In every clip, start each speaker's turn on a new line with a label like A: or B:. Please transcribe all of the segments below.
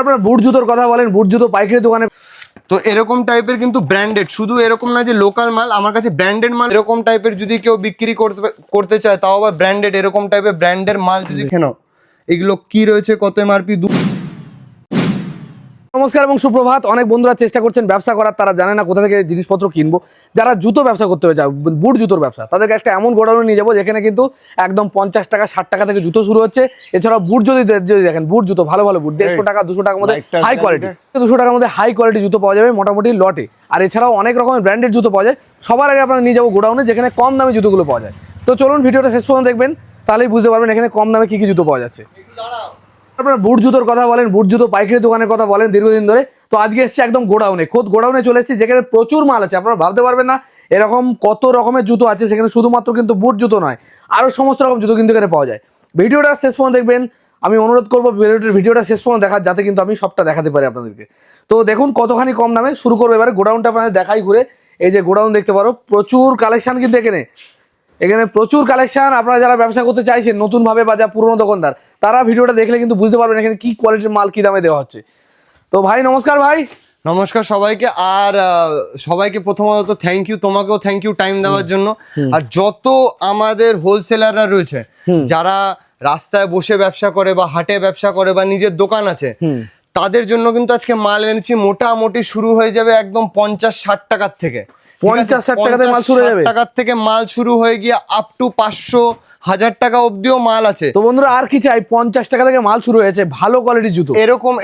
A: আপনারা বুট জুতোর কথা বলেন, বুট জুতো পাইকারি দোকানে
B: তো এরকম টাইপের কিন্তু ব্র্যান্ডেড, শুধু এরকম না যে লোকাল মাল, আমার কাছে ব্র্যান্ডেড মাল এরকম টাইপের যদি কেউ বিক্রি করতে চায় তাও আবার ব্র্যান্ডেড, এরকম টাইপের ব্র্যান্ডের মাল যদি কেন, এগুলো কি রয়েছে, কত এমআরপি।
A: নমস্কার এবং সুপ্রভাত। অনেক বন্ধুরা চেষ্টা করছেন ব্যবসা করার, তারা জানে না কোথা থেকে জিনিসপত্র কিনবো। যারা জুতো ব্যবসা করতে চায়, বুট জুতোর ব্যবসা, তাদেরকে একটা এমন গোডাউনে নিয়ে যাবো যেখানে কিন্তু একদম 50 টাকা 60 টাকা থেকে জুতো শুরু হচ্ছে। এছাড়াও বুট যদি দেখেন, বুট জুতো ভালো ভালো বুট 150 টাকা 200 টাকার মধ্যে হাই কোয়ালিটি, 200 টাকার মধ্যে হাই কোয়ালিটি জুতো পাওয়া যাবে মোটামুটি লটে। আর এছাড়াও অনেক রকমের ব্র্যান্ডেড জুতো পাওয়া যায়। সবার আগে আপনারা নিয়ে যাবো গোডাউনে যেখানে কম দামে জুতোগুলো পাওয়া যায়। তো চলুন ভিডিওটা শেষ পর্যন্ত দেখবেন, তাহলেই বুঝতে পারবেন এখানে কম দামে কি কি জুতো পাওয়া যাচ্ছে। আপনারা বুট জুতোর কথা বলেন, বুট জুতো পাইকারি দোকানের কথা বলেন দীর্ঘদিন ধরে, তো আজকে এসছে একদম গোডাউনে, খোদ গোডাউনে চলে এসেছি যেখানে প্রচুর মাল আছে। আপনারা ভাবতে পারবেন না এরকম কত রকমের জুতো আছে সেখানে, শুধুমাত্র কিন্তু বুট জুতো নয়, আরও সমস্ত রকম জুতো কিন্তু এখানে পাওয়া যায়। ভিডিওটা শেষ পর্যন্ত দেখবেন, আমি অনুরোধ করবো ভিডিওটা শেষ পর্যন্ত দেখার, যাতে কিন্তু আমি সবটা দেখাতে পারি আপনাদেরকে। তো দেখুন কতখানি কম দামে শুরু করবো এবারে গোডাউনটা আপনাদের দেখাই ঘুরে। এই যে গোডাউন দেখতে পারো, প্রচুর কালেকশন কিন্তু এখানে প্রচুর কালেকশন। আপনারা যারা ব্যবসা করতে চাইছেন নতুনভাবে বা যা পুরনো দোকানদার, তারা ভিডিওটা দেখলে কিন্তু বুঝতে পারবেন এখানে কি কোয়ালিটির মাল কি দামে দেওয়া হচ্ছে। তো ভাই নমস্কার। ভাই
B: নমস্কার সবাইকে, আর সবাইকে প্রথমত থ্যাংক ইউ, তোমাকেও থ্যাংক ইউ টাইম দেওয়ার জন্য। আর যত আমাদের হোলসেলাররা রয়েছে, যারা রাস্তায় বসে ব্যবসা করে বা হাটে ব্যবসা করে বা নিজের দোকান আছে, তাদের জন্য কিন্তু আজকে মাল এনেছি। মোটামুটি শুরু হয়ে যাবে একদম 50-60 টাকার থেকে,
A: 50-60 টাকার
B: থেকে মাল শুরু হয়ে গিয়ে আপ টু 500-1000 টাকা অব্দিও মাল আছে।
A: তো বন্ধুরা আর কি চাই, 50 টাকা থেকে মাল শুরু হয়েছে ভালো কোয়ালিটির জুতো।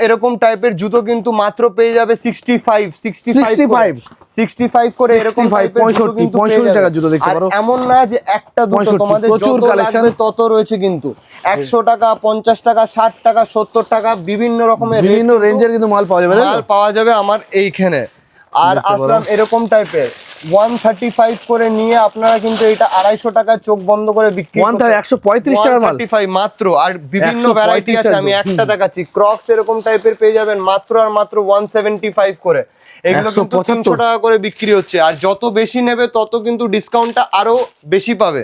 B: এরকম টাইপের জুতো কিন্তু মাত্র পেয়ে যাবে 65 করে, এরকম
A: 65 টাকা জুতো দেখতে পারো।
B: এমন না যে একটা দুটো, তোমাদের যত লাগবে তত রয়েছে কিন্তু। 100 টাকা, 50 টাকা, 60 টাকা, 70 টাকা, বিভিন্ন রকমের
A: বিভিন্ন রেঞ্জের কিন্তু মাল পাওয়া যাবে
B: আমার এইখানে। আর আসলাম এরকম টাইপের 135 করে নিয়ে আপনারা কিন্তু এটা 250 টাকা চোখ বন্ধ করে বিক্রি করতে,
A: 135 টাকার মাল
B: মাত্র। আর বিভিন্ন ভ্যারাইটি আছে, আমি একটা দেখাচ্ছি। ক্রক্স এরকম টাইপের পেয়ে যাবেন মাত্র আর মাত্র 175 করে। এগুলো কিন্তু 300 টাকা করে বিক্রি হচ্ছে। আর যত বেশি নেবে তত কিন্তু ডিসকাউন্টটা আরো বেশি পাবে।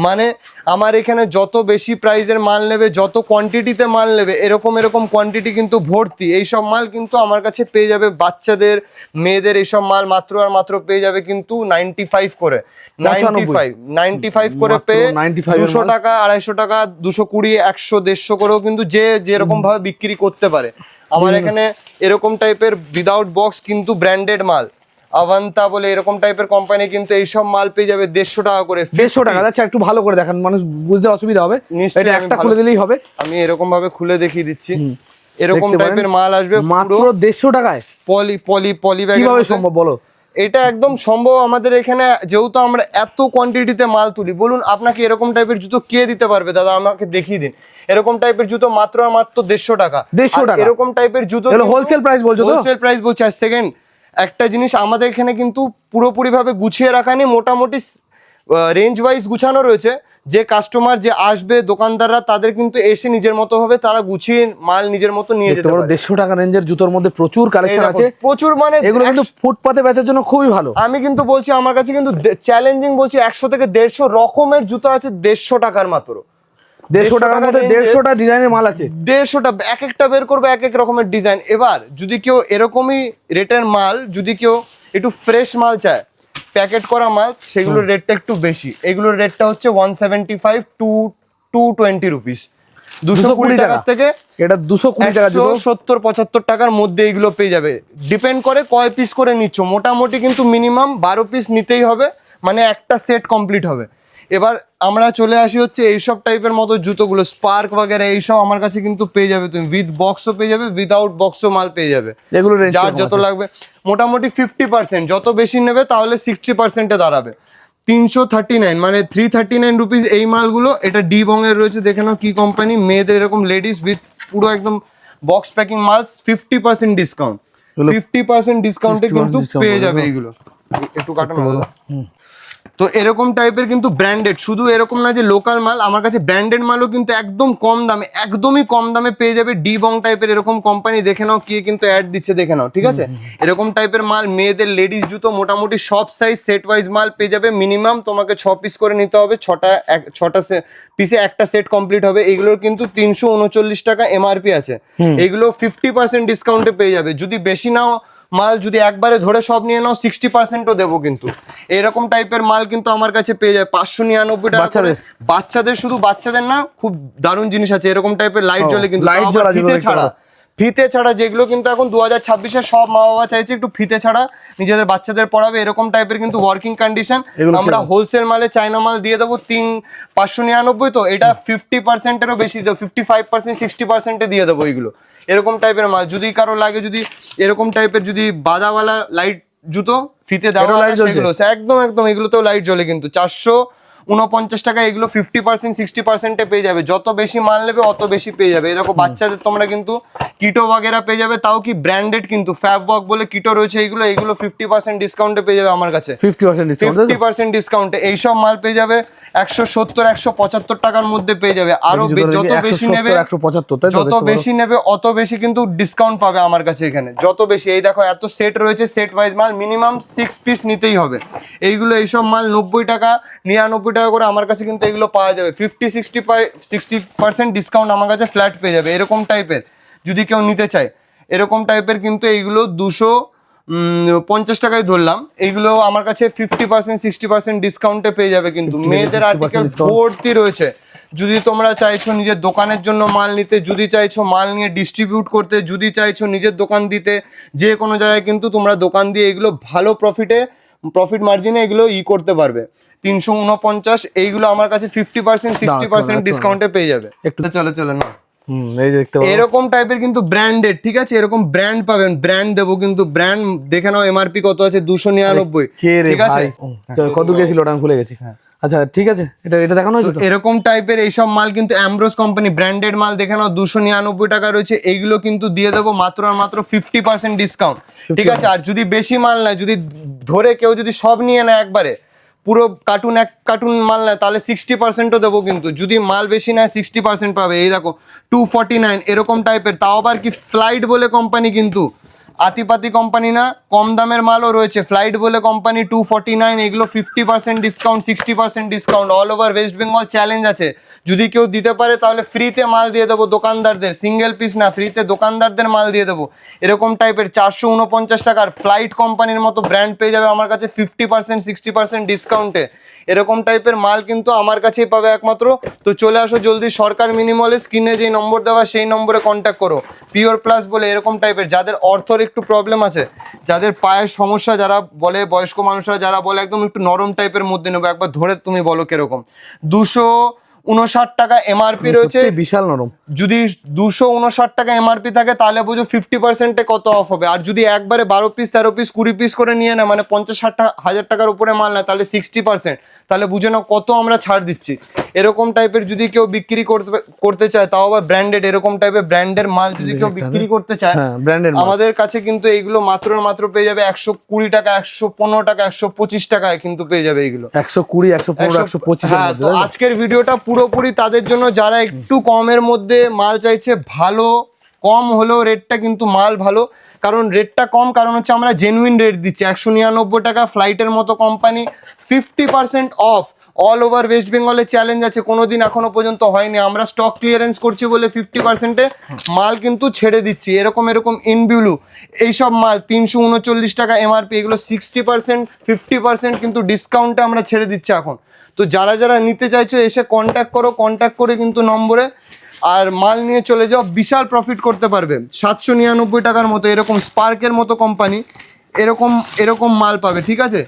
B: মানে আমার এখানে যত বেশি প্রাইজের মাল নেবে, যত কোয়ান্টিটিতে মাল নেবে, এরকম কোয়ান্টিটি কিন্তু ভর্তি। এইসব মাল কিন্তু আমার কাছে পেয়ে যাবে বাচ্চাদের, মেয়েদের। এইসব মাল মাত্র আর মাত্র পেয়ে যাবে কিন্তু 95 করে, 95 করে পেয়ে 200 টাকা, 250 টাকা, 220, 100, 150 করেও কিন্তু যে যেরকম ভাবে বিক্রি করতে পারে। আমার এখানে এরকম টাইপের উইদাউট বক্স কিন্তু ব্র্যান্ডেড মাল, আভান্তা বলে এরকম টাইপের কোম্পানি কিন্তু এইসব মাল পেয়ে যাবে 150 টাকা করে।
A: 150 টাকা, আচ্ছা একটু ভালো করে দেখান, মানুষ বুঝতে অসুবিধা হবে। এটা একটা খুলে দিলেই হবে,
B: আমি এরকম ভাবে খুলে দেখিয়ে দিচ্ছি। এরকম টাইপের মাল আসবে
A: মাত্র 150 টাকায়।
B: পলি ব্যাগ
A: কিভাবে সম্ভব বলো?
B: এটা একদম সম্ভব। আমাদের এখানে যেহেতু আমরা এত কোয়ান্টিটিতে মাল তুলি, বলুন আপনাকে এরকম টাইপের জুতো কে দিতে পারবে? দাদা আমাকে দেখিয়ে দিন। এরকম টাইপের জুতো মাত্র আর মাত্র 150 টাকা।
A: 150 টাকা
B: এরকম টাইপের জুতো
A: হোলসেল প্রাইস বলছো তো?
B: হোলসেল প্রাইস বলছি। আর সেকেন্ড একটা জিনিস, আমাদের এখানে কিন্তু পুরোপুরি ভাবে গুছিয়ে রাখা নেই, মোটামুটি রেঞ্জ ওয়াইজ গুছানো রয়েছে। যে কাস্টমার যে আসবে, দোকানদাররা, তাদের কিন্তু এসে নিজের মতো ভাবে তারা গুছিয়ে মাল নিজের মতো নিয়ে যেতে পারে।
A: 150 টাকা রেঞ্জের জুতোর মধ্যে প্রচুর কালেকশন আছে,
B: প্রচুর। মানে
A: এগুলো কিন্তু ফুটপাতে বেচার জন্য খুবই ভালো।
B: আমি কিন্তু বলছি আমার কাছে কিন্তু চ্যালেঞ্জিং বলছি, 100 থেকে 150 রকমের জুতো আছে 150 টাকার মাত্র।
A: 150 টাকার মধ্যে 150টা ডিজাইনের মাল আছে।
B: 150টা, এক একটা বের করবে এক এক রকমের ডিজাইন। এবার যদি কেউ এরকমই রেটের মাল, যদি কেউ একটু ফ্রেশ মাল চায়, প্যাকেট করা মাল, সেগুলোর রেটটা একটু বেশি। এগুলোর রেটটা হচ্ছে 175 টু 220 রুপিস। 220 টাকা থেকে
A: এটা 220 টাকা,
B: 70-75 টাকার মধ্যে এগুলো পেয়ে যাবে। ডিপেন্ড করে কয় পিস করে নিচ্ছ। মোটামুটি কিন্তু মিনিমাম 12 পিস নিতেই হবে, মানে একটা সেট কমপ্লিট হবে। এবার আমরা চলে আসি হচ্ছে এইসব টাইপের মতো জুতোগুলো, স্পার্ক বাগেরা, এইসব আমার কাছে কিন্তু পেয়ে যাবে। তুমি উইথ বক্সও পেয়ে যাবে, উইদাউট বক্সও মাল পেয়ে যাবে।
A: এগুলো
B: যার যত লাগবে, মোটামুটি 50%, যত বেশি নেবে তাহলে 60%-এ দাঁড়াবে। 339 মানে 339 রুপিস এই মালগুলো। এটা ডি বং এর রয়েছে, দেখে নাও কি কোম্পানি। মেয়েদের এরকম লেডিস উইথ পুরো একদম বক্স প্যাকিং মাল, 50% ডিসকাউন্ট, 50% ডিসকাউন্টে কিন্তু পেয়ে যাবে এইগুলো। একটু কাটানো দাদা। তো এরকম টাইপের কিন্তু ব্র্যান্ডেড, শুধু এরকম না যে লোকাল মাল, আমার কাছে ব্র্যান্ডেড মালও কিন্তু একদম কম দামে, একদমই কম দামে পেয়ে যাবে। ডিবং টাইপের এরকম কোম্পানি দেখে নাও, কে কিন্তু অ্যাড দিচ্ছে দেখে নাও, ঠিক আছে? এরকম টাইপের মাল, মেয়েদের লেডিস জুতো মোটামুটি সব সাইজ সেট ওয়াইজ মাল পেয়ে যাবে। মিনিমাম তোমাকে 6 পিস করে নিতে হবে, ছটা পিসে একটা সেট কমপ্লিট হবে। এগুলোর কিন্তু 339 টাকা এমআরপি আছে, এগুলো 50% ডিসকাউন্টে পেয়ে যাবে। যদি বেশি নাও মাল, যদি একবারে ধরে সব নিয়ে নাও 60%ও দেবো কিন্তু। এরকম টাইপের মাল কিন্তু আমার কাছে পেয়ে যায় 599 টাকা করে। বাচ্চাদের, শুধু বাচ্চাদের না, খুব দারুণ জিনিস আছে এরকম টাইপের লাইট জ্বলে কিন্তু, ফিতে ছাড়া, যেগুলো কিন্তু এখন 2026-এ সব মা বাবা চাইছে একটু ফিতে ছাড়া নিজেদের বাচ্চাদের পড়াবে, এরকম টাইপের কিন্তু ওয়ার্কিং কন্ডিশন। আমরা হোলসেল মালে চাইনা মাল দিয়ে দেবো 599, তো এটা 50%-এরও বেশি দেবো, 55% 60%-এ দিয়ে দেবো এইগুলো। এরকম টাইপের মাল যদি কারো লাগে, যদি এরকম টাইপের যদি বাদাওয়ালা লাইট জুতো ফিতে দেওয়া সেগুলো একদম একদম, এগুলোতেও লাইট জ্বলে কিন্তু 449 টাকা, এগুলো 50% 60%-এ পেয়ে যাবে। যত বেশি মাল নেবে অত বেশি পেয়ে যাবে। এই দেখো বাচ্চাদের তোমরা কিন্তু কিটো বাগেরা পেয়ে যাবে, তাও কি ব্র্যান্ডেড কিন্তু, ফ্যাব ওয়ার্ক বলে কিটো রয়েছে, এইগুলো 50% ডিসকাউন্টে পেয়ে যাবে আমার কাছে, 50% ডিসকাউন্টে। এইসব মাল পেয়ে যাবে 170-175 টাকার মধ্যে পেয়ে যাবে। আরো যত বেশি নেবে, যত বেশি নেবে অত বেশি কিন্তু ডিসকাউন্ট পাবে আমার কাছে এখানে, যত বেশি। এই দেখো এত সেট রয়েছে, সেট ওয়াইজ মাল মিনিমাম 6 পিস নিতেই হবে। এইগুলো, এইসব মাল 90 টাকা 99 টাকা করে আমার কাছে কিন্তু এগুলো পাওয়া যাবে। 50-60% ডিসকাউন্ট আমার কাছে ফ্ল্যাট পেয়ে যাবে এরকম টাইপের, যদি কেউ নিতে চায়। এরকম টাইপের কিন্তু এইগুলো 250 টাকায় ধরলাম, এইগুলো আমার কাছে 50% 60% ডিসকাউন্টে পেয়ে যাবে কিন্তু। মেয়েদের আর্টিকেল ভর্তি রয়েছে। যদি তোমরা চাইছো নিজের দোকানের জন্য মাল নিতে, যদি চাইছো মাল নিয়ে ডিস্ট্রিবিউট করতে, যদি চাইছো নিজের দোকান দিতে, যে কোনো জায়গায় কিন্তু তোমরা দোকান দিয়ে এগুলো ভালো প্রফিট মার্জিনে এগুলো করতে পারবে। 349 এইগুলো আমার কাছে 50% 60% ডিসকাউন্টে পেয়ে যাবে। একটু চলে না, এরকম টাইপের কিন্তু ব্র্যান্ডেড, ঠিক আছে? এরকম ব্র্যান্ড পাবেন, ব্র্যান্ড দেবো কিন্তু। ব্র্যান্ড দেখে নাও, এমআরপি কত আছে? 299, ঠিক আছে?
A: কত গেছিল ওটা আমি ভুলে গেছি। আচ্ছা ঠিক আছে, এটা দেখানো হয়েছে।
B: এরকম টাইপের এইসব মাল কিন্তু অ্যামব্রোস কোম্পানি ব্র্যান্ডেড মাল দেখে নাও, 299 টাকা রয়েছে। এইগুলো কিন্তু দিয়ে দেবো মাত্র আর মাত্র 50% ডিসকাউন্ট, ঠিক আছে? আর যদি বেশি মাল নেয়, যদি ধরে কেউ যদি সব নিয়ে নেয় একবারে, পুরো এক কার্টুন মাল নেয়, তাহলে 60%ও দেবো কিন্তু। যদি মাল বেশি নেয় 60% পাবে। এই দেখো 249 এরকম টাইপের, তাও আবার কি ফ্লাইট বলে কোম্পানি কিন্তু, আতিপাতি কোম্পানি না, কম দামের মালও রয়েছে। ফ্লাইট বলে কোম্পানি 249, এগুলো 50% discount 60% discount. All over West Bengal challenge আছে, যদি কেউ দিতে পারে তাহলে ফ্রিতে মাল দিয়ে দেবো দোকানদারদের, সিঙ্গেল পিস না, ফ্রিতে দোকানদারদের মাল দিয়ে দেবো। এরকম টাইপের 449 টাকার ফ্লাইট কোম্পানির মতো ব্র্যান্ড পেয়ে যাবে আমার কাছে 50% 60% ডিসকাউন্টে। এরকম টাইপের মাল কিন্তু আমার কাছেই পাবে একমাত্র। তো চলে আসো জলদি সরকার মিনিমলে, স্ক্রিনে যেই নম্বর দেওয়া সেই নম্বরে কন্ট্যাক্ট করো। পিওর প্লাস বলে এরকম টাইপের, যাদের অর্থর একটু প্রবলেম আছে, যাদের পায়ের সমস্যা, যারা বলে বয়স্ক মানুষরা যারা বলে একদম একটু নরম টাইপের মধ্যে নেবো, একবার ধরে তুমি বলো কিরকম। 259 টাকা এমআরপি রয়েছে,
A: বিশাল নরম।
B: যদি 259 টাকা এমআরপি থাকে তাহলে বুঝো 50%-এ কত অফ হবে। আর যদি একবারে 12 পিস 13 পিস 20 পিস করে নিয়ে নেয়, মানে 50-60 হাজার টাকার উপরে মাল নেয়, তাহলে 60%, তাহলে বুঝে নাও কত আমরা ছাড় দিচ্ছি। এরকম টাইপের যদি কেউ বিক্রি করতে চায়, তাও আবার ব্র্যান্ডেড, এরকম টাইপের ব্র্যান্ডের মাল যদি কেউ বিক্রি করতে চায়, আমাদের কাছে কিন্তু এইগুলো মাত্র পেয়ে যাবে 120 টাকা, 115 টাকা, 125 টাকায় কিন্তু পেয়ে যাবে এইগুলো।
A: 120, 115, 125।
B: হ্যাঁ, তো আজকের ভিডিওটা পুরোপুরি তাদের জন্য যারা একটু কমের মধ্যে মাল চাইছে, ভালো কম হলেও রেটটা কিন্তু মাল ভালো, কারণ রেটটা কম, কারণ হচ্ছে আমরা জেনুইন রেট দিচ্ছি। 199 টাকা ফ্লাইটের মতো company, 50% of. All over West বেঙ্গলে চ্যালেঞ্জ আছে, কোনোদিন এখনো পর্যন্ত হয়নি। আমরা স্টক ক্লিয়ারেন্স করছি বলে 50%-এ মাল কিন্তু ছেড়ে দিচ্ছি। এরকম ইনবিউলু এইসব মাল 339 টাকা এমআরপি, এগুলো 60% 50% কিন্তু ডিসকাউন্টে আমরা ছেড়ে দিচ্ছি এখন। তো যারা নিতে চাইছো এসে কন্ট্যাক্ট করো, কন্ট্যাক্ট করে কিন্তু নম্বরে আর মাল নিয়ে চলে যাও, বিশাল প্রফিট করতে পারবে। 799 টাকার মতো এরকম স্পার্কের মতো কোম্পানি এরকম মাল পাবে, ঠিক আছে?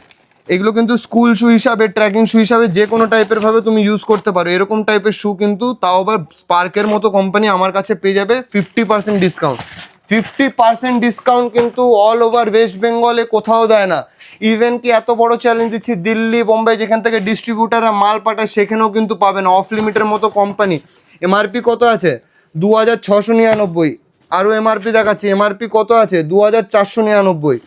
B: এগুলো কিন্তু স্কুল শু হিসাবে, ট্রেকিং শু হিসাবে যে কোনো টাইপের ভাবে তুমি ইউজ করতে পারো। এরকম টাইপের শু কিন্তু, তাও আবার স্পার্কের মতো কোম্পানি আমার কাছে পেয়ে যাবে 50% ডিসকাউন্ট। 50% ডিসকাউন্ট কিন্তু অল ওভার ওয়েস্ট বেঙ্গলে কোথাও দেয় না। ইভেন কি এত বড় চ্যালেঞ্জ দিচ্ছি, দিল্লি বোম্বাই যেখান থেকে ডিস্ট্রিবিউটাররা মাল পাঠায় সেখানেও কিন্তু পাবে না। অফ লিমিটের মতো কোম্পানি, এমআরপি কত আছে? 2699, আরো এমআরপি দেখাচ্ছি, এমআরপি কত আছে 2499,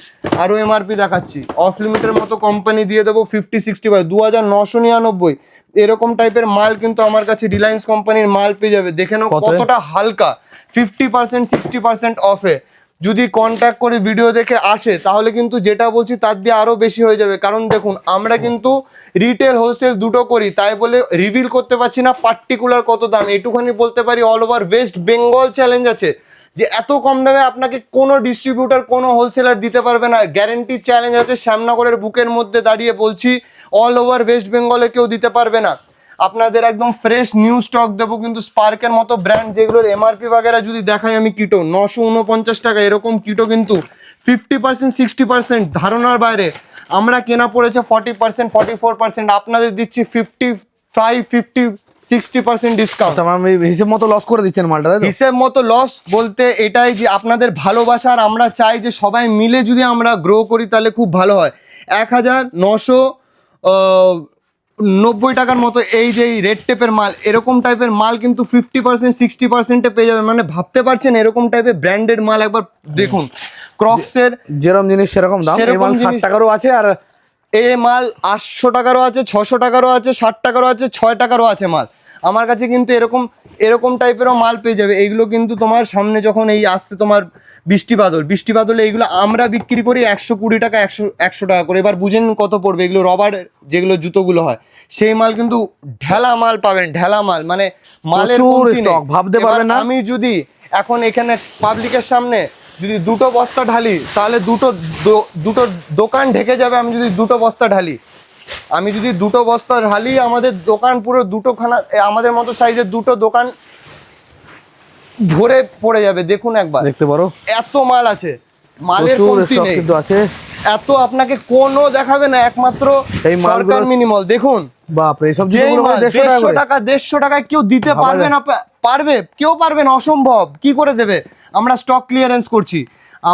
B: আরো এমআরপি দেখাচ্ছি, অফ লিমিটের মতো কোম্পানি দিয়ে দেবো 50-65, 2999। এরকম টাইপের মাল কিন্তু আমার কাছে রিলায়েন্স কোম্পানির মাল পেয়ে যাবে। দেখে নাও কতটা হালকা, 50% 60% অফে। যদি কন্ট্যাক্ট করে ভিডিও দেখে আসে তাহলে কিন্তু যেটা বলছি তার দিয়ে আরো বেশি হয়ে যাবে। কারণ দেখুন আমরা কিন্তু রিটেল হোলসেল দুটো করি, তাই বলে রিভিল করতে পারছি না পার্টিকুলার কত দাম। এটুখানি বলতে পারি all over West Bengal challenge আছে যে এত কম দামে আপনাকে কোনো ডিস্ট্রিবিউটার কোনো হোলসেলার দিতে পারবে না। গ্যারেন্টি চ্যালেঞ্জ আছে, শ্যামনগরের বুকের মধ্যে দাঁড়িয়ে বলছি, অল ওভার ওয়েস্ট বেঙ্গলে কেউ দিতে পারবে না। আপনাদের একদম ফ্রেশ নিউ স্টক দেবো। কিন্তু স্পার্কের মতো ব্র্যান্ড যেগুলোর এমআরপি বাগেরা যদি দেখাই আমি, কিটো 949 টাকা, এরকম কিটো কিন্তু 50% 60% ধারণার বাইরে। আমরা কেনা পড়েছে 40% 44%, আপনাদের দিচ্ছি 55-50-60% ডিসকাউন্ট।
A: আমি হিসেব মতো লস করে দিচ্ছেন মালটা, তাই তো?
B: হিসেব মতো লস বলতে এটাই যে আপনাদের ভালোবাসার, আমরা চাই যে সবাই মিলে যদি আমরা গ্রো করি তাহলে খুব ভালো হয়। 1990 টাকার মতো এই যে রেড টেপের মাল, এরকম টাইপের মাল কিন্তু 50% 60%-এ পেয়ে যাবে। মানে ভাবতে পারছেন এরকম টাইপের ব্র্যান্ডেড মাল একবার দেখুন। ক্রক্সের
A: যেরকম জিনিস সেরকম দাম, এই মাল 60 টাকারও আছে, আর
B: এই মাল 800 টাকারও আছে, 600 টাকারও আছে, 60 টাকারও আছে, 6 টাকারও আছে মাল। আমার কাছে কিন্তু এরকম টাইপেরও মাল পেয়ে যাবে। এইগুলো কিন্তু তোমার সামনে যখন এই আসছে তোমার বৃষ্টি বাদলে এইগুলো আমরা বিক্রি করি 120 টাকা, 100 টাকা করে। এবার বুঝেন কত পড়বে। এগুলো রবার যেগুলো জুতোগুলো হয় সেই মাল কিন্তু ঢেলা মাল পাবেন, ঢেলা মাল, মানে মালের কমতি নেই,
A: ভাবতে পারবেন না।
B: আমি যদি এখন এখানে পাবলিকের সামনে যদি দুটো বস্তা ঢালি তাহলে দুটো দোকান ঢেকে যাবে। আমি যদি দুটো বস্তা ঢালি আমাদের দোকান পুরো দুটোখানা, আমাদের মতো সাইজের দুটো দোকান ভরে পড়ে যাবে। দেখুন একবার, দেখতে পারো এত মাল আছে, মালের কমতি নেই
A: আছে।
B: এত আপনাকে কোনো দেখাবে না, একমাত্র এই সরকার মিনিমল। দেখুন
A: বাপরে, সব
B: যে মাল 150 টাকায় কেউ দিতে পারবে না, কেউ পারবে না, অসম্ভব। কি করে দেবে? আমরা স্টক ক্লিয়ারেন্স করছি,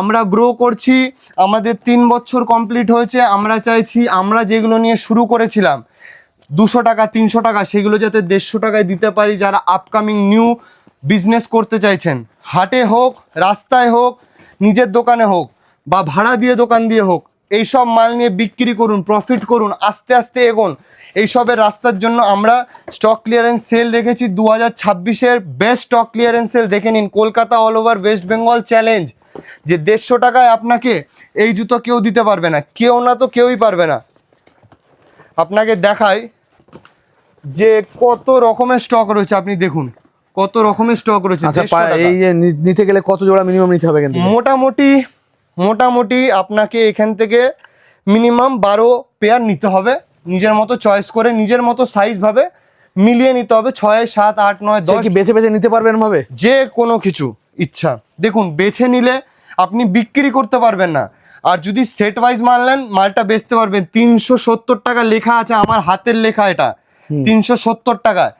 B: আমরা গ্রো করছি, আমাদের 3 বছর কমপ্লিট হয়েছে। আমরা চাইছি আমরা যেগুলো নিয়ে শুরু করেছিলাম 200 টাকা 300 টাকা, সেগুলো যাতে 150 টাকায় দিতে পারি। যারা আপকামিং নিউ বিজনেস করতে চাইছেন, হাটে হোক, রাস্তায় হোক, নিজের দোকানে হোক, বা ভাড়া দিয়ে দোকান দিয়ে হোক, এইসব মাল নিয়ে বিক্রি করুন, প্রফিট করুন, আস্তে আস্তে এগোন। এইসবের রাস্তার জন্য আমরা স্টক ক্লিয়ারেন্স সেল রেখেছি 2026-এর বেস্ট স্টক ক্লিয়ারেন্স সেল। দেখে নিন, Kolkata all over West Bengal challenge, যে 150 টাকায় আপনাকে এই জুতো কেউ দিতে পারবে না, কেউ না তো কেউই পারবে না। আপনাকে দেখাই যে কত রকমের স্টক রয়েছে, আপনি দেখুন কত রকমের স্টক রয়েছে।
A: এই যে নিতে গেলে কত জোড়া মিনিমাম নিতে হবে? কিন্তু
B: মোটামুটি আপনাকে এখান থেকে মিনিমাম 12 পেয়ার নিতে হবে, নিজের মতো চয়েস করে, নিজের মতো সাইজ ভাবে মিলিয়ে নিতে হবে। 6, 7, 8, 9, 10
A: কি বেছে বেছে নিতে পারবেন ভাবে?
B: যে কোনো কিছু ইচ্ছা। দেখুন, বেছে নিলে আপনি বিক্রি করতে পারবেন না, আর যদি সেট ওয়াইজ মাল নেন মালটা বেচতে পারবেন। 370 টাকা লেখা আছে, আমার হাতের লেখা, এটা 370 টাকায়।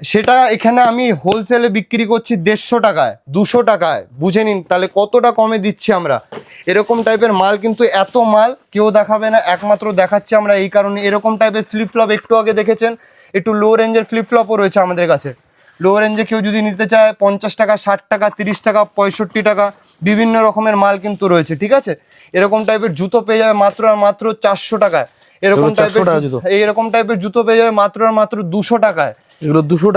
B: সেটা এখানে আমি হোলসেলে বিক্রি করছি 150 টাকায়, 200 টাকায়। বুঝে নিন তাহলে কতটা কমে দিচ্ছি আমরা। এরকম টাইপের মাল কিন্তু এত মাল কেউ দেখাবে না, একমাত্র দেখাচ্ছি আমরা এই কারণে। এরকম টাইপের ফ্লিপফ্লপ একটু আগে দেখেছেন, একটু লো রেঞ্জের ফ্লিপফ্লপও রয়েছে আমাদের কাছে। লো রেঞ্জে কেউ যদি নিতে চায় 50 টাকা, 60 টাকা, 30 টাকা, 65 টাকা, বিভিন্ন রকমের মাল কিন্তু রয়েছে, ঠিক আছে। এরকম টাইপের জুতো পেয়ে যাবে মাত্র আর মাত্র 400 টাকায়। এরকম টাইপের জুতো পেয়ে যাবে মাত্র আর মাত্র 200 টাকায়।
A: এগুলো 200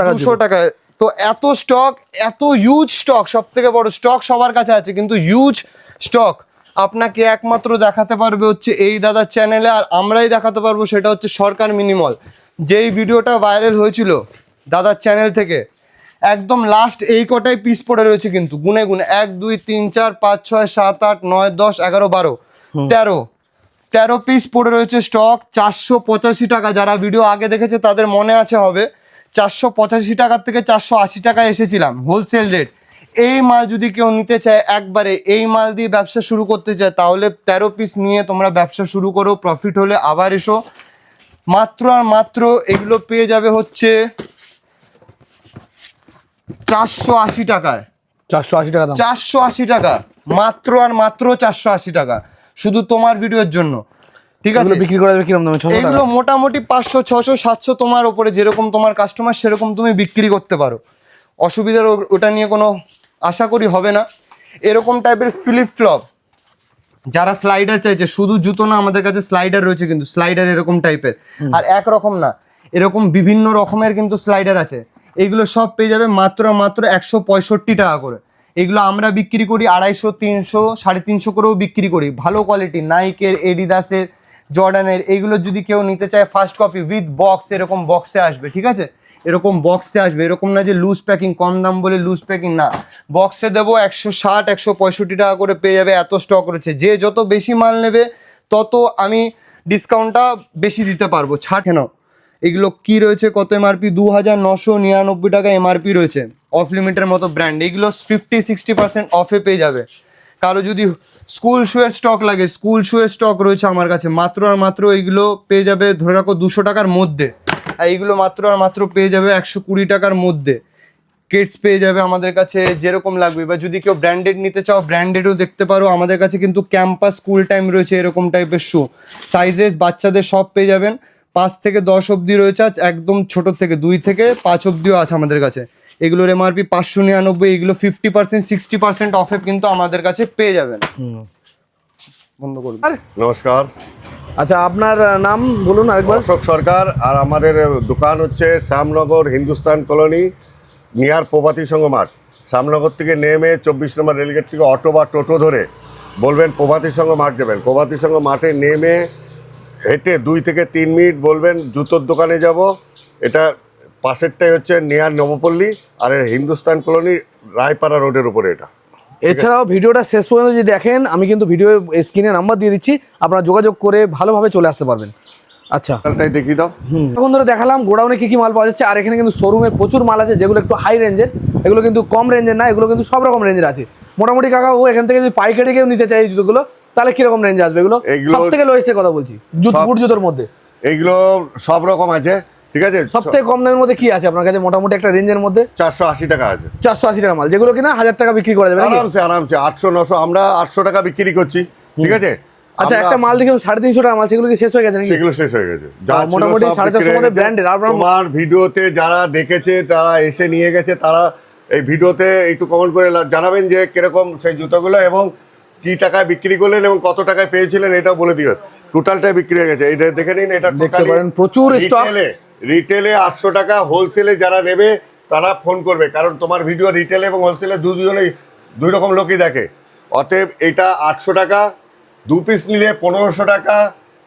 B: টাকায়। তো এত স্টক, এত ইউজ স্টক, সব থেকে বড় স্টক সবার কাছে আছে, কিন্তু ইউজ স্টক আপনাকে একমাত্র দেখাতে পারবে হচ্ছে এই দাদার চ্যানেলে, আর আমরাই দেখাতে পারবো, সেটা হচ্ছে সরকার মিনিমল। যেই ভিডিওটা ভাইরাল হয়েছিল দাদার চ্যানেল থেকে, একদম লাস্ট এই কটাই পিস পড়ে রয়েছে, কিন্তু গুনে 1, 2, 3, 4, 5, 6, 7, 8, 9, 10, 11, 12, 13 পিস পড়ে রয়েছে স্টক। 485 টাকা। যারা ভিডিও আগে দেখেছে তাদের মনে আছে হবে, 485 টাকার থেকে 480 টাকায় এসেছিলাম হোলসেল রেট। এই মাল যদি কেউ নিতে চায়, একবারে এই মাল দিয়ে ব্যবসা শুরু করতে চায়, তাহলে 13 পিস নিয়ে তোমরা ব্যবসা শুরু করো, প্রফিট হলে আবার এসো। মাত্র আর মাত্র এগুলো পেয়ে যাবে হচ্ছে 480 টাকায়।
A: 480 টাকা দাম,
B: 480 টাকা, মাত্র আর মাত্র 480 টাকা, শুধু তোমার ভিডিওর জন্য, ঠিক আছে।
A: বিক্রি করা যাবে কিরকম দামে?
B: এগুলো মোটামুটি 500, 600, 700 তোমার উপরে, যেরকম তোমার কাস্টমার সেরকম তুমি বিক্রি করতে পারো, অসুবিধার ওটা নিয়ে কোনো আশা করি হবে না। এরকম টাইপের ফ্লিপ ফ্লপ, যারা স্লাইডার চাইছে, শুধু জুতো না, আমাদের কাছে স্লাইডার রয়েছে, কিন্তু স্লাইডার এরকম টাইপের, আর একরকম না, এরকম বিভিন্ন রকমের কিন্তু স্লাইডার আছে। এগুলো সব পেয়ে যাবে মাত্র 165 টাকা করে। এগুলো আমরা বিক্রি করি 250, 300, 350 করেও বিক্রি করি। ভালো কোয়ালিটি, নাইকের, এডিদাসের, জর্ডানের। এইগুলো যদি কেউ নিতে চায় ফার্স্ট কপি উইথ বক্স, এরকম বক্সে আসবে, ঠিক আছে, এরকম বক্সে আসবে, এরকম না যে লুজ প্যাকিং, কম দাম বলে লুজ প্যাকিং না, বক্সে দেবো 160, 165 টাকা করে পেয়ে যাবে। এত স্টক রয়েছে, যে যত বেশি মাল নেবে তত আমি ডিসকাউন্টটা বেশি দিতে পারবো, ছাড় কেন। এগুলো কি রয়েছে, কত এমআরপি? 2999 টাকা এমআরপি রয়েছে। অফ লিমিটের মতো ব্র্যান্ড, এগুলো 50-60% অফে পেয়ে যাবে। কারো যদি স্কুল শুয়ের স্টক লাগে, স্কুল শুয়ের স্টক রয়েছে আমার কাছে, মাত্র আর মাত্র এইগুলো পেয়ে যাবে ধরে রাখো 200 টাকার মধ্যে, আর এইগুলো মাত্র আর মাত্র পেয়ে যাবে 120 টাকার মধ্যে। কিডস পেয়ে যাবে আমাদের কাছে যেরকম লাগবে, বা যদি কেউ ব্র্যান্ডেড নিতে চাও ব্র্যান্ডেডও দেখতে পারো। আমাদের কাছে কিন্তু ক্যাম্পাস স্কুল টাইম রয়েছে, এরকম টাইপের শু, সাইজেস বাচ্চাদের সব পেয়ে যাবেন। 5 থেকে 10 অবধি রয়েছে, একদম ছোট থেকে 2 থেকে 5 অবধিও আছে আমাদের কাছে। এগুলোর এমআরপি 599, এগুলো 50%-60% অফে কিন্তু আমাদের কাছে পেয়ে যাবেন। বন্ধ করুন।
C: নমস্কার,
A: আচ্ছা, আপনার নাম বলুন আরেকবার।
C: অশোক সরকার। আর আমাদের দোকান হচ্ছে শ্যামনগর হিন্দুস্তান কলোনি, নিয়ার প্রভাতী সংঘ মাঠ। শ্যামনগর থেকে নেমে 24 নম্বর রেলগেট থেকে অটো বা টোটো ধরে বলবেন প্রভাতী সংঘ মাঠ যাবেন। প্রভাতী সংঘ মাঠে নেমে হেঁটে 2 থেকে 3 মিনিট বলবেন জুতোর দোকানে যাব। এটা পাশেরটাই হচ্ছে নিয়ার নবপল্লী, আর হিন্দুস্তান কলোনি রায়পাড়া রোডের উপরে এটা।
A: এছাড়াও ভিডিওটা শেষ পর্যন্ত যদি দেখেন, আমি কিন্তু ভিডিও স্ক্রিনে নাম্বার দিয়ে দিচ্ছি, আপনারা যোগাযোগ করে ভালোভাবে চলে আসতে পারবেন। আচ্ছা,
C: তাই দেখিয়ে দাও।
A: এখন ধরে দেখালাম গোডাউনে কী কী মাল পাওয়া যাচ্ছে, আর এখানে কিন্তু শোরুমে প্রচুর মাল আছে যেগুলো একটু হাই রেঞ্জের, এগুলো কিন্তু কম রেঞ্জের না, এগুলো কিন্তু সব রকম রেঞ্জের আছে। মোটামুটি কাকা, ও এখান থেকে যদি পাইকারি কেউ নিতে চাই এই জুতোগুলো, তাহলে কিরকম রেঞ্জে আসবে এগুলো? সব থেকে লোয়েস্টের কথা বলছি, বুট জুতোর মধ্যে
C: এইগুলো সব রকম আছে, ঠিক আছে।
A: সব থেকে কম দামের মধ্যে কি আছে আপনার কাছে? মোটামুটি একটা রেঞ্জের মধ্যে
C: 480 টাকা আছে।
A: 480 টাকা মাল, যেগুলো কিনা 1000 টাকা বিক্রি করা যাবে নাকি?
C: আরামসে আরামসে 800-900, আমরা 800 টাকা বিক্রি করছি, ঠিক আছে।
A: আচ্ছা, একটা মাল দেখুন 350 টাকা মাল, সেগুলো কি শেষ হয়ে গেছে নাকি?
C: সেগুলো শেষ হয়ে গেছে, যা ছিল
A: মোটামুটি
C: সব
A: 450
C: বিক্রি হয়ে
A: মধ্যে
C: গেছে।
A: ব্র্যান্ডেড।
C: তোমার ভিডিওতে যারা দেখেছে, তারা এসে নিয়ে গেছে, তারা এই ভিডিওতে একটু কমেন্ট করে জানাবেন যে কিরকম সেই জুতোগুলো এবং কি টাকায় বিক্রি করলেন এবং কত টাকায় পেয়েছিলেন, এটা বলে দিও। টোটালটাই বিক্রি হয়ে গেছে, এটা দেখে নিন। এটা
A: দেখতে পারেন প্রচুর স্টক।
C: রিটেলে 800 টাকা, হোলসেলে যারা নেবে তারা ফোন করবে, কারণ তোমার ভিডিও রিটেলে এবং হোলসেলে দুজনেই 2 রকম লোকই দেখে। অতএব এটা 800 টাকা, 2 পিস নিলে 1500 টাকা।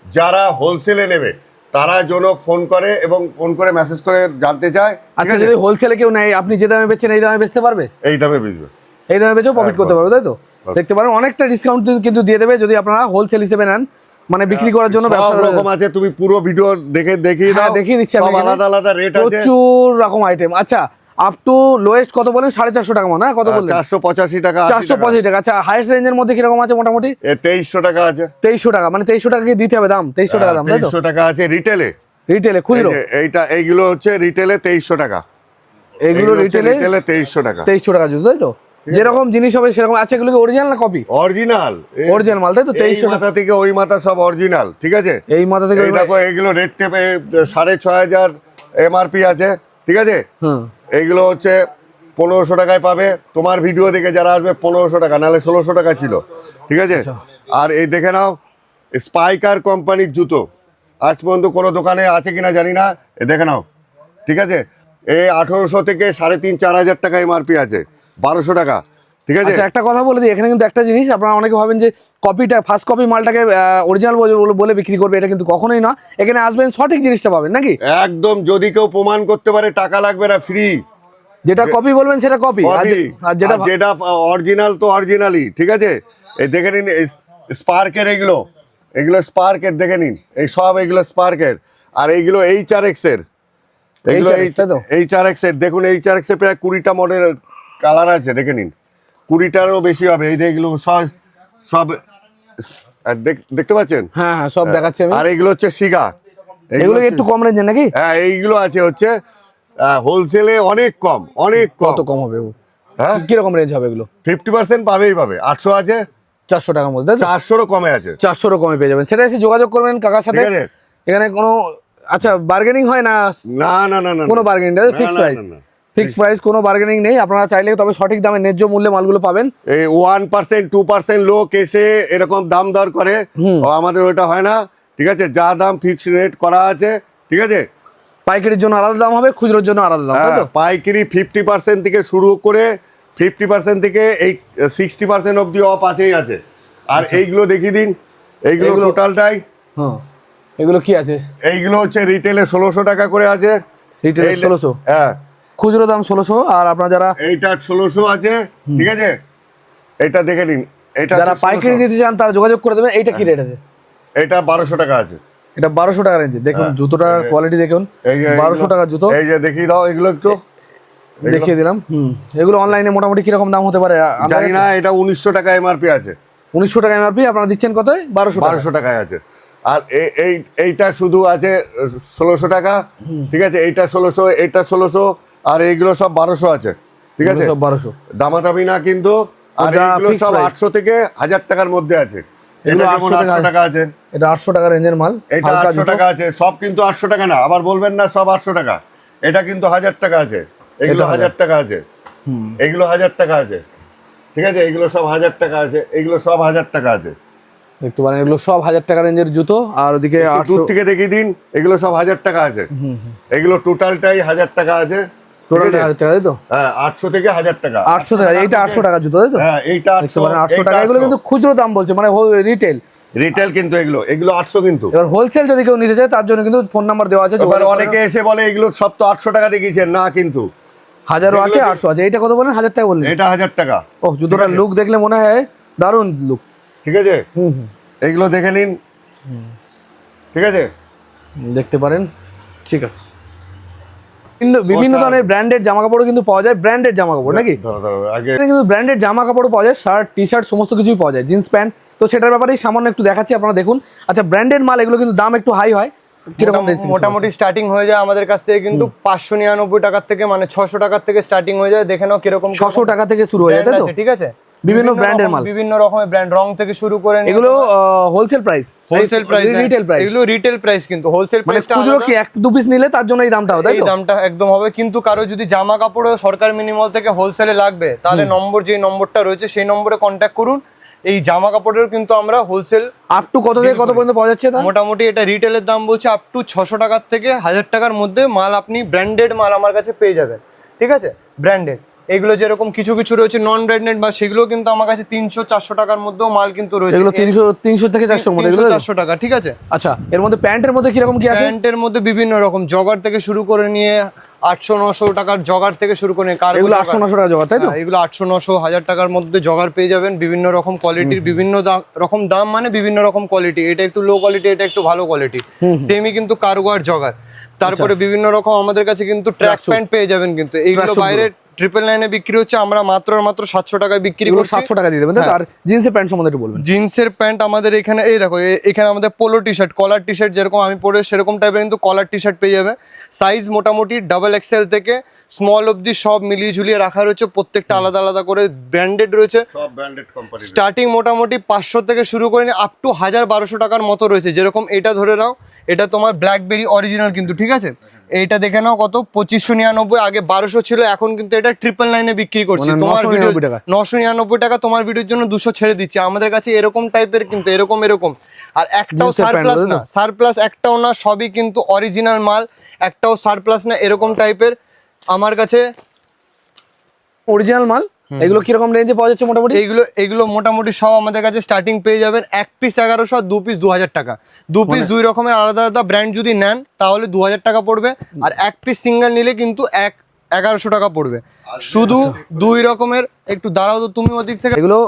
C: যারা হোলসেলে নেবে তারা জন্য ফোন করে এবং ফোন করে মেসেজ করে জানতে চায়।
A: আচ্ছা, যদি হোলসেলে কেউ নেয়, আপনি যে দামে বেচছেন এই দামে বেচতে পারবে?
C: এই দামে বেচবে,
A: এই দামে বেচেও প্রফিট করতে পারবে, তাই তো? দেখতে পারেন অনেকটা ডিসকাউন্ট কিন্তু দিয়ে দেবে যদি আপনারা হোলসেল হিসেবে নেন, মানে বিক্রি করার জন্য।
C: সব রকম আছে, তুমি পুরো ভিডিও দেখিয়ে দাও।
A: দেখিয়ে দিচ্ছি আমি,
C: আলাদা আলাদা রেট আছে,
A: প্রচুর রকম আইটেম। আচ্ছা, আপ টু লোয়েস্ট কত বলেন? 450 টাকা মানে, কত বললেন?
C: 485 টাকা,
A: 485 টাকা। আচ্ছা, হাইয়েস্ট রেঞ্জের মধ্যে কিরকম আছে? মোটামুটি
C: 2300 টাকা আছে।
A: 2300 টাকা, মানে 2300 টাকা কি দিতে হবে দাম? 2300 টাকা দাম, তাই তো?
C: 2300 টাকা আছে রিটেলে।
A: রিটেলে খুচরো
C: এইগুলো হচ্ছে রিটেলে 2300 টাকা,
A: এইগুলো রিটেলে
C: 2300 টাকা।
A: 2300 টাকা জুতো, তাই তো? যেরকম জিনিস হবে সেরকম। আচ্ছা, এগুলো কি অরিজিনাল না কপি?
C: অরিজিনাল,
A: অরিজিনাল মাল, তাই তো? 2300
C: মাথা থেকে ওই মাথা সব অরিজিনাল, ঠিক আছে।
A: এই মাথা থেকে
C: দেখো, এগুলো রেট টেপে 6500 এমআরপি আছে, ঠিক আছে।
A: হুম,
C: এইগুলো হচ্ছে 1500 টাকায় পাবে। তোমার ভিডিও দেখে যারা আসবে 1500 টাকা, নাহলে 1600 টাকা ছিল, ঠিক আছে। আর এই দেখে নাও, স্পাইকার কোম্পানির জুতো আজ পর্যন্ত কোনো দোকানে আছে কিনা জানি না, দেখে নাও, ঠিক আছে। এই 1800 থেকে 3500-4000 টাকা এমআরপি আছে, 1200 টাকা, ঠিক আছে।
A: আচ্ছা, একটা কথা বলে দিই, এখানে কিন্তু একটা জিনিস, আপনারা অনেকে ভাবেন যে কপিটা, ফার্স্ট কপি মালটাকে অরিজিনাল বলে বিক্রি করবে, এটা কিন্তু কখনোই না। এখানে আসবেন সঠিক জিনিসটা পাবেন নাকি?
C: একদম, যদি কেউ প্রমাণ করতে পারে টাকা লাগবে না, ফ্রি।
A: যেটা কপি বলবেন সেটা কপি, আর
C: যেটা অরিজিনাল তো অরিজিনালি, ঠিক আছে। এই দেখে নিন, স্পার্কের এগুলো স্পার্কের দেখে নিন, এই সব এগুলো স্পার্কের। আর এইগুলো HRX এর, এগুলো HRX এর। দেখুন, HRX এর প্রায় 20টা মডেল কালার আছে, দেখে নিন, 20টারও বেশি হবে। এই এগুলো সব দেখতে পাচ্ছেন?
A: হ্যাঁ হ্যাঁ, সব দেখাচ্ছি আমি।
C: আর এগুলো হচ্ছে সিগা,
A: এগুলো একটু কম রেঞ্জের নাকি?
C: হ্যাঁ, এইগুলো হচ্ছে হোলসেলে অনেক কম, অনেক
A: কত কম হবে?
C: হ্যাঁ,
A: কিরকম রেঞ্জ হবে এগুলো?
C: 50% পাবেই পাবে। 800 আছে,
A: 400 টাকার মধ্যে,
C: 400-ও কমে আছে,
A: 400-ও কমে পেয়ে যাবেন। সেটা এসে যোগাযোগ করবেন কাকার সাথে। এখানে কোনো, আচ্ছা, বার্গেনিং হয় না?
C: না না না না,
A: কোনো bargaining, fix price. Fixed price, কোনো বার্গেনিং নেই। আপনারা চাইলে তবে সঠিক দামে ন্যায্য মূল্যে মালগুলো পাবেন।
C: এই 1% 2% লোক এসে এরকম দাম দর করে, আমাদের ওটা হয় না, ঠিক আছে? যা দাম ফিক্সড রেট করা আছে, ঠিক আছে?
A: পাইকারির জন্য আলাদা দাম হবে, খুচরোর জন্য আলাদা দাম, তাই তো?
C: পাইকারি 50% থেকে শুরু করে 50% থেকে এই 60% অবধি অফ আছেই আছে। আর এইগুলো দেখিয়ে দিন, এইগুলো টোটালটাই।
A: হ্যাঁ, এগুলো কি আছে?
C: এইগুলো হচ্ছে রিটেলে 1600 টাকা করে আছে।
A: রিটেলে 1600,
C: হ্যাঁ,
A: খুচরো দাম 1600। আর আপনারা যারা
C: এইটা 1600 আছে, ঠিক আছে? এটা দেখে নিন, এটা
A: যারা পাইকারি নিতে চান তারা যোগাযোগ করে দেবেন। এইটা কি রেট আছে?
C: এটা 1200 টাকা আছে।
A: এটা 1200 টাকা রেঞ্জে। দেখুন জুতোটার কোয়ালিটি দেখুন,
C: এই যে
A: 1200 টাকার জুতো।
C: এই যে দেখিয়ে দাও, এগুলো একটু
A: দেখিয়ে দিলাম। এগুলো অনলাইনে মোটামুটি কিরকম দাম হতে পারে?
C: জানি না। এটা 1900 টাকা এমআরপি আছে।
A: 1900 টাকা এমআরপি, আপনারা দিচ্ছেন কত? 1200
C: টাকায় আছে। আর এইটা শুধু আছে 1600 টাকা, ঠিক আছে? এইটা 1600, এইটা 1600, আর এইগুলো সব 1200 আছে, ঠিক আছে?
A: 1200
C: দামাদামি না কিন্তু। আর এইগুলো সব 800 থেকে 1000 টাকার মধ্যে আছে। এটা যেমন 800 টাকা আছে,
A: এটা 800 টাকা রেঞ্জের মাল।
C: এটা 800 টাকা আছে। সব কিন্তু 800 টাকা না, আবার বলবেন না সব 800 টাকা। এটা কিন্তু 1000 টাকা আছে, এগুলো 1000 টাকা আছে, এগুলো 1000 টাকা আছে, ঠিক আছে? এগুলো সব 1000 টাকা আছে, এগুলো সব 1000 টাকা আছে।
A: দেখতে পারেন এগুলো সব 1000 টাকা রেঞ্জের জুতো। আর ওদিকে 800
C: থেকে দেখিয়ে দিন, এগুলো সব 1000 টাকা আছে। এগুলো টোটালটাই 1000 টাকা আছে।
A: টোটাল 1000 টাকা, তাই তো?
C: হ্যাঁ, 800 থেকে 1000 টাকা।
A: 800 টাকা। এইটা 800 টাকা জুতো, তাই তো?
C: হ্যাঁ, এইটা 800,
A: 800 টাকা। এগুলো কিন্তু খুচরো দাম বলছে, মানে রিটেল।
C: রিটেল কিন্তু এগুলো 800 কিন্তু।
A: এবার হোলসেল যদি কেউ নিতে চায় তার জন্য কিন্তু ফোন নাম্বার দেওয়া আছে।
C: এবার অনেকে এসে বলে এগুলো সব তো 800 টাকা দেখিয়েছেন, না কিন্তু
A: 1000 আছে, 800 আছে। এইটা কত বলেন? 1000 টাকা বললেন?
C: এটা 1000 টাকা।
A: ও, জুতোটার লুক দেখলে মনে হয় দারুণ লুক,
C: ঠিক আছে? এগুলো দেখে নিন, ঠিক আছে?
A: দেখতে পারেন। ঠিক আছে। বিভিন্ন ধরনের ব্র্যান্ডেড জামা কাপড়ও কিন্তু পাওয়া যায়। ব্র্যান্ডেড জামা কাপড় নাকি?
C: আগে
A: এখানে কিন্তু ব্র্যান্ডেড জামা কাপড়ও পাওয়া যায়, শার্ট, টি শার্ট সমস্ত কিছুই পাওয়া যায়, জিন্স প্যান্ট। তো সেটার ব্যাপারেই সামান্য একটু দেখাচ্ছি, আপনারা দেখুন। আচ্ছা, ব্র্যান্ডেড মাল এগুলো কিন্তু দাম একটু হাই হয়। কিরকম?
B: মোটামুটি স্টার্টিং হয়ে যায় আমাদের কাছ থেকে কিন্তু 599 টাকার থেকে, মানে 600 টাকার থেকে স্টার্টিং হয়ে যায়। দেখে নাও কিরকম
A: 600 টাকা থেকে শুরু হয়ে যায়, তাই তো?
B: ঠিক আছে?
A: বিভিন্ন ব্র্যান্ডের মাল,
B: বিভিন্ন রকমের ব্র্যান্ড, রং থেকে শুরু করে
A: এগুলো wholesale price,
B: wholesale price,
A: retail price.
B: এগুলো রিটেল প্রাইস, কিন্তু হোলসেল
A: মানে
B: প্রাইসটা
A: খুচরো কি 1-2 পিস নিলে তার জন্য এই দামটা হয়, তাই
B: এই
A: তো?
B: দামটা একদম হবে। কিন্তু কারো যদি জামা কাপড় সরকার মিনিমল থেকে হোলসেলে লাগবে, তাহলে যে নম্বরটা রয়েছে সেই নম্বরে কন্ট্যাক্ট করুন। এই জামা কাপড়ের কিন্তু আমরা হোলসেল
A: আপ টু কত থেকে কত পর্যন্ত পাওয়া যাচ্ছে?
B: মোটামুটি এটা রিটেলের দাম বলছে আপ টু 600 টাকার থেকে 1000 টাকার মধ্যে মাল, আপনি ব্র্যান্ডেড মাল আমার কাছে পেয়ে যাবেন, ঠিক আছে? ব্র্যান্ডেড এগুলো যেরকম কিছু কিছু রয়েছে নন ব্র্যান্ডেড মাল, সেগুলো কিন্তু আমার কাছে 300-400 টাকার মধ্যেও মাল কিন্তু রয়েছে।
A: এগুলো 300 থেকে 400 মধ্যে,
B: 400 টাকা, ঠিক আছে?
A: আচ্ছা, এর মধ্যে প্যান্টের মধ্যে কিরকম কি আছে?
B: প্যান্টের মধ্যে বিভিন্ন রকম, জগার থেকে শুরু করে নিয়ে 800-900 টাকার জগার থেকে শুরু করে নিয়ে
A: এগুলো 800-900 টাকা জোগাড়, তাই তো?
B: এগুলো 800-900-1000 টাকার মধ্যে জগার পেয়ে যাবেন। বিভিন্ন রকম কোয়ালিটির, বিভিন্ন রকম দাম, মানে বিভিন্ন রকম কোয়ালিটি। এটা একটু লো কোয়ালিটি, এটা একটু ভালো কোয়ালিটি, সেমই কিন্তু কার্গো আর জগার। তারপরে বিভিন্ন রকম আমাদের কাছে কিন্তু ট্র্যাক প্যান্ট পেয়ে যাবেন। কিন্তু এইগুলো বাইরে 999 বিক্রি হচ্ছে, আমরা মাত্র 700 টাকায় বিক্রি করছি।
A: 700 টাকা দিয়ে দেবেন। আর জিন্সের প্যান্ট সম্বন্ধে একটু বলবেন।
B: জিন্সের প্যান্ট আমাদের এখানে, এই দেখো, এখানে আমাদের পোলো টি শার্ট, কলার টি শার্ট, যেরকম আমি পরে সেরকম টাইপের কিন্তু কলার টি শার্ট পেয়ে যাবে। সাইজ মোটামুটি XXL থেকে স্মল অবধি সব মিলিয়ে ঝুলিয়ে রাখা রয়েছে। প্রত্যেকটা আলাদা আলাদা করে ব্র্যান্ডেড রয়েছে।
C: সব ব্র্যান্ডেড কোম্পানি।
B: স্টার্টিং মোটামুটি 500 থেকে শুরু করে আপ টু 1000-1200 টাকার মতো রয়েছে। যেরকম এটা ধরে নাও, এটা তোমার ব্ল্যাকবেরি অরিজিনাল কিন্তু, ঠিক আছে? এইটা দেখে নাও কত, 2599। আগে 1200 ছিল, এখন কিন্তু এটা 999 বিক্রি করছি। তোমার ভিডিও 999 টাকা, তোমার ভিডিওর জন্য 200 ছেড়ে দিচ্ছি। আমাদের কাছে এরকম টাইপের কিন্তু এরকম আর একটাও সারপ্লাস না, সারপ্লাস একটাও না, সবই কিন্তু অরিজিনাল মাল, একটাও সারপ্লাস না, এরকম টাইপের আমার কাছে
A: অরিজিনাল মাল। এগুলো কিরকম রেঞ্জে পাওয়া যাচ্ছে মোটামুটি?
B: এগুলো মোটামুটি সব আমাদের কাছে স্টার্টিং পেয়ে যাবেন। এক পিস 1100, দু পিস 2000 টাকা। দু পিস দুই রকমের আলাদা আলাদা ব্র্যান্ড যদি নেন তাহলে 2000 টাকা পড়বে, আর এক পিস সিঙ্গেল নিলে কিন্তু 1100 টাকা পড়বে। শুধু দুই রকমের। একটু দাঁড়াও তো তুমি ওদিক থেকে।
A: এগুলো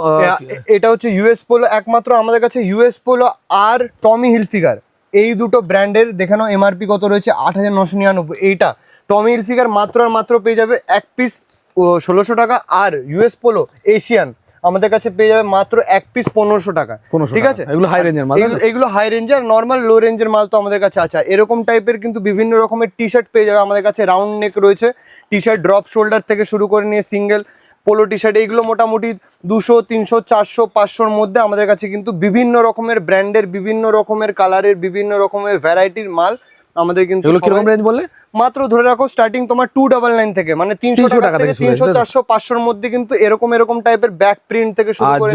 B: এটা হচ্ছে ইউএস পোলো, একমাত্র আমাদের কাছে ইউএস পোলো আর টমি হিলফিগার, এই দুটো ব্র্যান্ডের দেখে নাও এমআরপি কত রয়েছে, 8999। এইটা টমি হিলফিগার মাত্র আর মাত্র পেয়ে যাবে এক পিস 1600 টাকা। আর ইউএস পোলো এশিয়ান আমাদের কাছে পেয়ে যাবে মাত্র এক পিস 1500 টাকা, ঠিক আছে?
A: এগুলো হাই রেঞ্জের মাল,
B: এগুলো হাই রেঞ্জের। নর্মাল লো রেঞ্জের মাল তো আমাদের কাছে আছে। এরকম টাইপের কিন্তু বিভিন্ন রকমের টি শার্ট পেয়ে যাবে আমাদের কাছে। রাউন্ড নেক রয়েছে টি শার্ট, ড্রপ শোল্ডার থেকে শুরু করে নিয়ে সিঙ্গেল পোলো টি শার্ট, এইগুলো মোটামুটি 200, 300, 400, 500-র মধ্যে আমাদের কাছে কিন্তু বিভিন্ন রকমের ব্র্যান্ডের, বিভিন্ন রকমের কালারের, বিভিন্ন রকমের ভ্যারাইটির মাল আমাদের কিন্তু
A: এগুলো কিরকম রেঞ্জ বললে?
B: মাত্র ধরে রাখো স্টার্টিং তোমার 299 থেকে, মানে 300 টাকা থেকে 300 400 500 এর মধ্যে কিন্তু এরকম টাইপের ব্যাক প্রিন্ট থেকে শুরু
A: আর
B: করে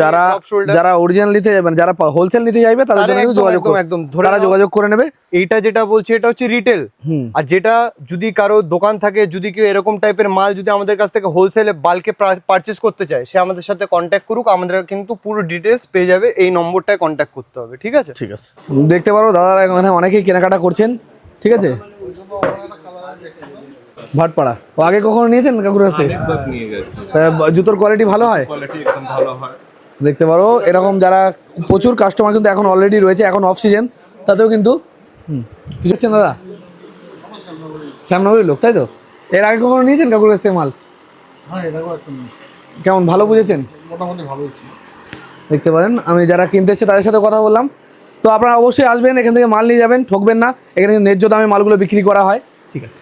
A: যারা অরিজিনাল নিতে মানে যারা হোলসেল নিতে চাইবে তাদের জন্য কিন্তু যোগাযোগ করে নেবে।
B: এইটা যেটা বলছি এটা হচ্ছে রিটেল, আর যেটা যদি কারো দোকান থাকে, যদি কেউ এরকম টাইপের মাল যদি আমাদের কাছ থেকে হোলসেলে বাল্কে পারচেজ করতে চায়, সে আমাদের সাথে কন্ট্যাক্ট করুক, আমাদের কিন্তু পুরো ডিটেলস পেয়ে যাবে, এই নম্বরটায় কন্ট্যাক্ট করতে হবে, ঠিক আছে?
A: ঠিক আছে, দেখতে পারো দাদা এখানে অনেকেই কেনাকাটা করছেন, ঠিক আছে। ভাটপাড়া ও আগে কখনো নিয়েছেন কাকুর কাছ থেকে? জুতোর কোয়ালিটি ভালো হয়? দেখতে পারো এরকম যারা প্রচুর কাস্টমার কিন্তু এখন অলরেডি রয়েছে, এখন অফ সিজন, তাতেও কিন্তু বুঝছেন দাদা শ্যামনগরের লোক, তাই তো? এর আগে কখনো নিয়েছেন কাকুর কাছ থেকে মাল? কেমন ভালো বুঝেছেন?
D: মোটামুটি ভালো হচ্ছে।
A: দেখতে পারেন আমি যারা কিনতে এসছে তাদের সাথে কথা বললাম। তো আপনারা অবশ্যই আসবেন, এখান থেকে মাল নিয়ে যাবেন, ঠকবেন না। এখানে ন্যায্য দামে মালগুলো বিক্রি করা হয়, ঠিক আছে।